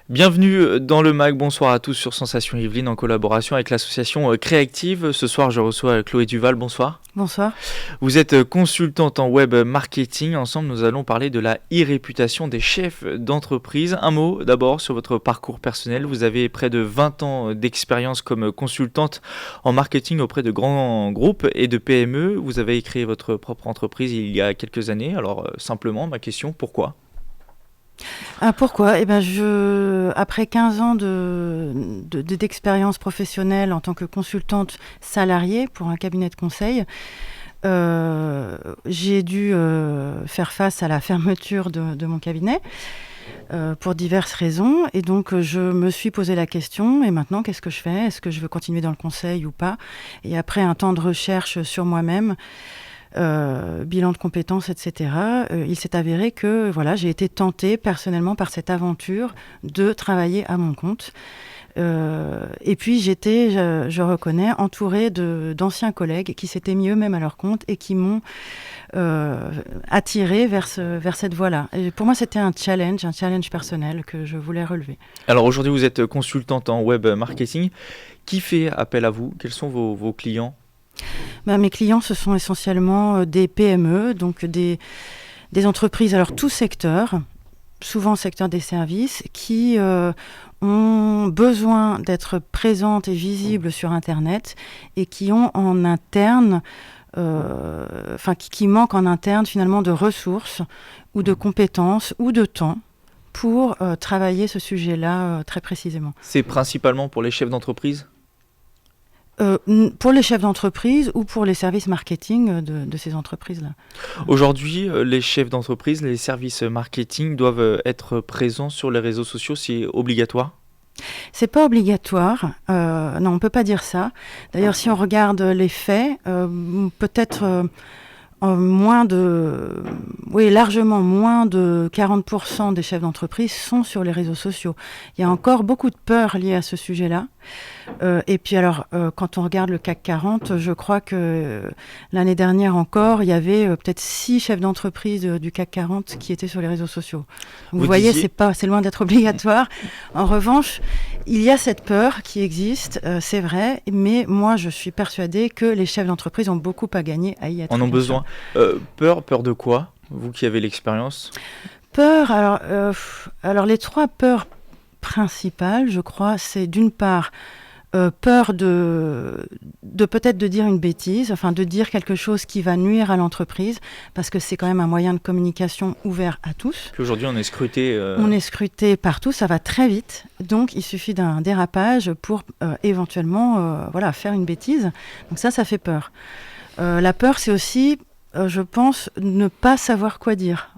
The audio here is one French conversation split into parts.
Bienvenue dans le MAG, bonsoir à tous sur Sensation Yvelines en collaboration avec l'association Créactive. Ce soir je reçois Chloé Duval, bonsoir. Bonsoir. Vous êtes consultante en web marketing, ensemble nous allons parler de la e-réputation des chefs d'entreprise. Un mot d'abord sur votre parcours personnel, vous avez près de 20 ans d'expérience comme consultante en marketing auprès de grands groupes et de PME. Vous avez créé votre propre entreprise il y a quelques années, alors simplement ma question, pourquoi ? Pourquoi ? Après 15 ans d'expérience professionnelle en tant que consultante salariée pour un cabinet de conseil, j'ai dû faire face à la fermeture de mon cabinet pour diverses raisons. Et donc, je me suis posé la question, et maintenant, qu'est-ce que je fais ? Est-ce que je veux continuer dans le conseil ou pas ? Et après un temps de recherche sur moi-même, bilan de compétences, etc. Il s'est avéré que j'ai été tentée personnellement par cette aventure de travailler à mon compte. Et puis j'étais, je reconnais, entourée d'anciens collègues qui s'étaient mis eux-mêmes à leur compte et qui m'ont attirée vers cette voie-là. Et pour moi, c'était un challenge personnel que je voulais relever. Alors aujourd'hui, vous êtes consultante en web marketing. Qui fait appel à vous ? Quels sont vos clients ? Mes clients, ce sont essentiellement des PME, donc des entreprises, alors tout secteur, souvent secteur des services, qui ont besoin d'être présentes et visibles sur Internet et qui ont en interne, qui manquent en interne finalement de ressources ou de compétences ou de temps pour travailler ce sujet-là très précisément. C'est principalement pour les chefs d'entreprise ? Pour les chefs d'entreprise ou pour les services marketing de ces entreprises-là. Aujourd'hui, les chefs d'entreprise, les services marketing doivent être présents sur les réseaux sociaux, c'est obligatoire ? C'est pas obligatoire, non, on peut pas dire ça. D'ailleurs, si on regarde les faits, peut-être largement moins de 40% des chefs d'entreprise sont sur les réseaux sociaux. Il y a encore beaucoup de peur liée à ce sujet-là. Et puis alors, quand on regarde le CAC 40, je crois que l'année dernière encore, il y avait peut-être 6 chefs d'entreprise du CAC 40 qui étaient sur les réseaux sociaux. Vous voyez, c'est loin d'être obligatoire. En revanche, il y a cette peur qui existe, c'est vrai, mais moi je suis persuadée que les chefs d'entreprise ont beaucoup à gagner à y être. En ont besoin. Peur de quoi ? Vous qui avez l'expérience ? Peur, alors les 3 peurs principales, je crois, c'est d'une part peur de peut-être de dire une bêtise, de dire quelque chose qui va nuire à l'entreprise, parce que c'est quand même un moyen de communication ouvert à tous. Puis aujourd'hui, on est scruté. On est scruté partout, ça va très vite, donc il suffit d'un dérapage pour éventuellement faire une bêtise. Donc ça fait peur. La peur, c'est aussi, je pense, ne pas savoir quoi dire.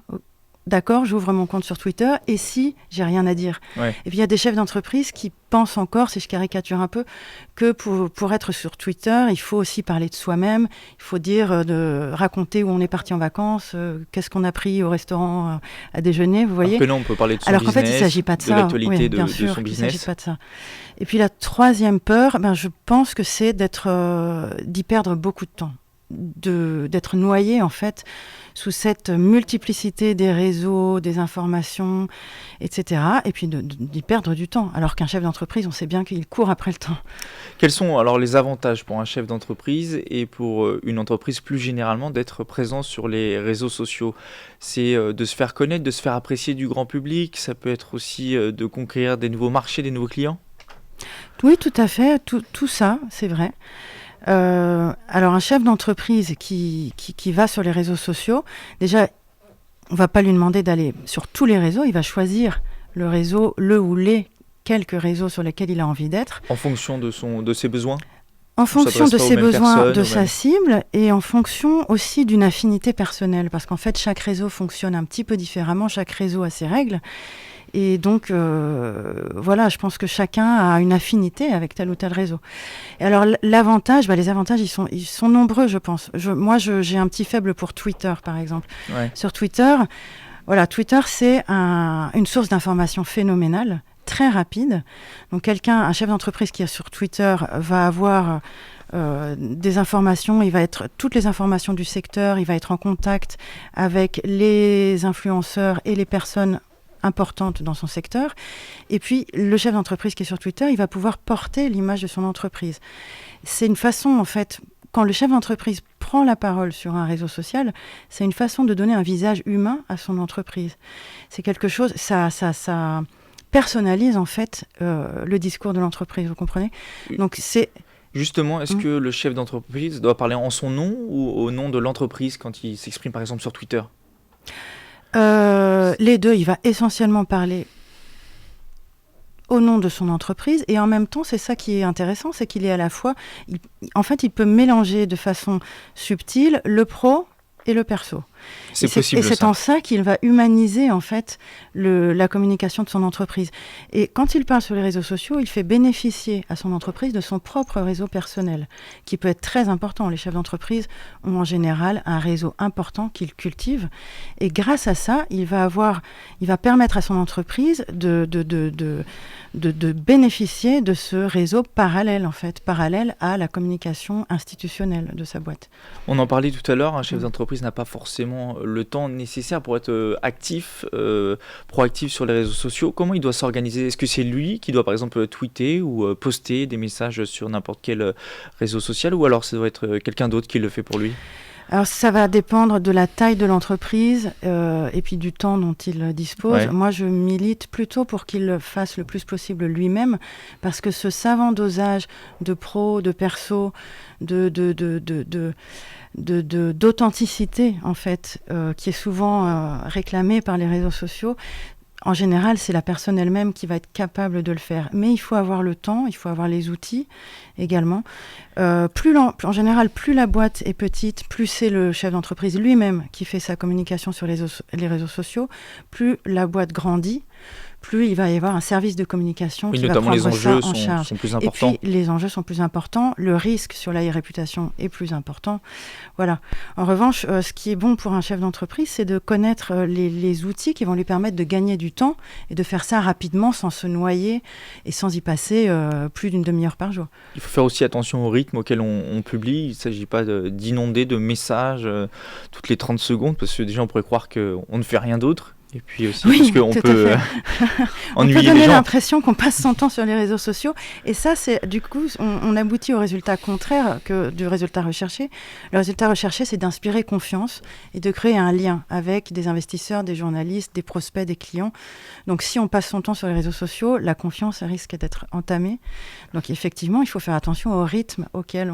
D'accord, j'ouvre mon compte sur Twitter, et si j'ai rien à dire ? Ouais. Et puis il y a des chefs d'entreprise qui pensent encore, si je caricature un peu, que pour être sur Twitter, il faut aussi parler de soi-même, il faut raconter où on est parti en vacances, qu'est-ce qu'on a pris au restaurant à déjeuner, vous voyez ? Alors que non, on peut parler de son business, qu'en fait, il ne s'agit pas de ça. L'actualité bien de sûr, son business. Il ne s'agit pas de ça. Et puis la 3e peur, je pense que c'est d'y perdre beaucoup de temps, d'être noyé en fait sous cette multiplicité des réseaux, des informations, etc. Et puis d'y perdre du temps. Alors qu'un chef d'entreprise, on sait bien qu'il court après le temps. Quels sont alors les avantages pour un chef d'entreprise et pour une entreprise plus généralement d'être présent sur les réseaux sociaux ? C'est de se faire connaître, de se faire apprécier du grand public. Ça peut être aussi de conquérir des nouveaux marchés, des nouveaux clients ? Oui, tout à fait. Tout ça, c'est vrai. Alors un chef d'entreprise qui va sur les réseaux sociaux, déjà, on ne va pas lui demander d'aller sur tous les réseaux, il va choisir le réseau, ou les quelques réseaux sur lesquels il a envie d'être. En fonction de ses besoins ? En fonction de ses besoins, de sa cible, et en fonction aussi d'une affinité personnelle, parce qu'en fait, chaque réseau fonctionne un petit peu différemment, chaque réseau a ses règles. Et donc, je pense que chacun a une affinité avec tel ou tel réseau. Et alors, l'avantage, les avantages, ils sont nombreux, je pense. Moi, j'ai un petit faible pour Twitter, par exemple. Ouais. Sur Twitter, Twitter, c'est une source d'information phénoménale, très rapide. Donc, un chef d'entreprise qui est sur Twitter va avoir des informations, il va être toutes les informations du secteur, il va être en contact avec les influenceurs et les personnes importante dans son secteur. Et puis, le chef d'entreprise qui est sur Twitter, il va pouvoir porter l'image de son entreprise. C'est une façon, en fait, quand le chef d'entreprise prend la parole sur un réseau social, c'est une façon de donner un visage humain à son entreprise. C'est quelque chose, ça personnalise en fait le discours de l'entreprise, vous comprenez ? Donc c'est... Justement, est-ce que le chef d'entreprise doit parler en son nom ou au nom de l'entreprise quand il s'exprime par exemple sur Twitter ? Les deux, il va essentiellement parler au nom de son entreprise, et en même temps, c'est ça qui est intéressant, c'est qu'il est à la fois, il peut mélanger de façon subtile le pro et le perso. C'est possible, et c'est en ça qu'il va humaniser en fait la communication de son entreprise. Et quand il parle sur les réseaux sociaux, il fait bénéficier à son entreprise de son propre réseau personnel, qui peut être très important. Les chefs d'entreprise ont en général un réseau important qu'ils cultivent, et grâce à ça, il va permettre à son entreprise de bénéficier de ce réseau parallèle, en fait, parallèle à la communication institutionnelle de sa boîte. On en parlait tout à l'heure, un chef d'entreprise n'a pas forcément le temps nécessaire pour être proactif sur les réseaux sociaux. Comment il doit s'organiser ? Est-ce que c'est lui qui doit par exemple tweeter ou poster des messages sur n'importe quel réseau social, ou alors ça doit être quelqu'un d'autre qui le fait pour lui ? Alors ça va dépendre de la taille de l'entreprise et puis du temps dont il dispose. Ouais. Moi, je milite plutôt pour qu'il le fasse le plus possible lui-même, parce que ce savant dosage de pro, de perso, d'authenticité en fait, qui est souvent réclamé par les réseaux sociaux. En général, c'est la personne elle-même qui va être capable de le faire. Mais il faut avoir le temps, il faut avoir les outils également. En général, plus la boîte est petite, plus c'est le chef d'entreprise lui-même qui fait sa communication sur les réseaux sociaux, plus la boîte grandit, plus il va y avoir un service de communication qui va prendre ça en charge. Sont plus importants. Et puis, les enjeux sont plus importants, le risque sur la réputation est plus important. Voilà. En revanche, ce qui est bon pour un chef d'entreprise, c'est de connaître les outils qui vont lui permettre de gagner du temps et de faire ça rapidement sans se noyer et sans y passer plus d'une demi-heure par jour. Il faut faire aussi attention au rythme auquel on publie. Il ne s'agit pas d'inonder de messages toutes les 30 secondes, parce que déjà on pourrait croire qu'on ne fait rien d'autre. Et puis aussi, parce qu'on peut ennuyer les gens. On peut donner l'impression qu'on passe son temps sur les réseaux sociaux. Et ça, c'est du coup, on aboutit au résultat contraire que du résultat recherché. Le résultat recherché, c'est d'inspirer confiance et de créer un lien avec des investisseurs, des journalistes, des prospects, des clients. Donc, si on passe son temps sur les réseaux sociaux, la confiance risque d'être entamée. Donc, effectivement, il faut faire attention au rythme auquel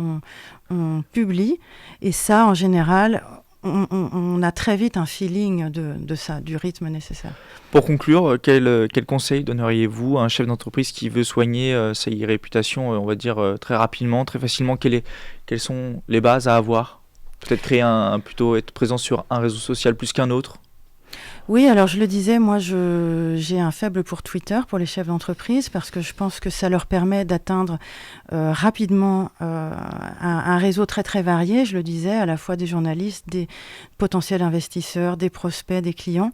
on publie. Et ça, en général, on a très vite un feeling de ça, du rythme nécessaire. Pour conclure, quel conseil donneriez-vous à un chef d'entreprise qui veut soigner sa réputation, on va dire, très rapidement, très facilement ? Quelles sont les bases à avoir ? Peut-être plutôt être présent sur un réseau social plus qu'un autre ? Oui, alors je le disais, moi j'ai un faible pour Twitter, pour les chefs d'entreprise, parce que je pense que ça leur permet d'atteindre rapidement un réseau très très varié, je le disais, à la fois des journalistes, des potentiels investisseurs, des prospects, des clients.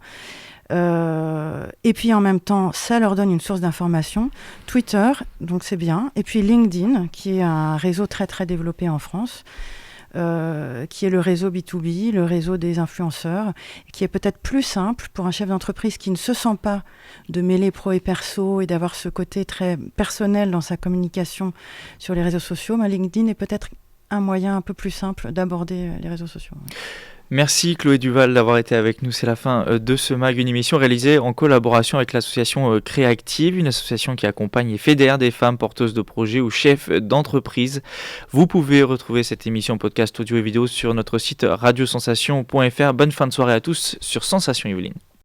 Et puis en même temps, ça leur donne une source d'information. Twitter, donc c'est bien. Et puis LinkedIn, qui est un réseau très très développé en France. Qui est le réseau B2B, le réseau des influenceurs, qui est peut-être plus simple pour un chef d'entreprise qui ne se sent pas de mêler pro et perso et d'avoir ce côté très personnel dans sa communication sur les réseaux sociaux. Mais LinkedIn est peut-être un moyen un peu plus simple d'aborder les réseaux sociaux. Merci Chloé Duval d'avoir été avec nous. C'est la fin de ce MAG, une émission réalisée en collaboration avec l'association Créactive, une association qui accompagne et fédère des femmes porteuses de projets ou chefs d'entreprise. Vous pouvez retrouver cette émission podcast audio et vidéo sur notre site radiosensation.fr. Bonne fin de soirée à tous sur Sensation Yveline.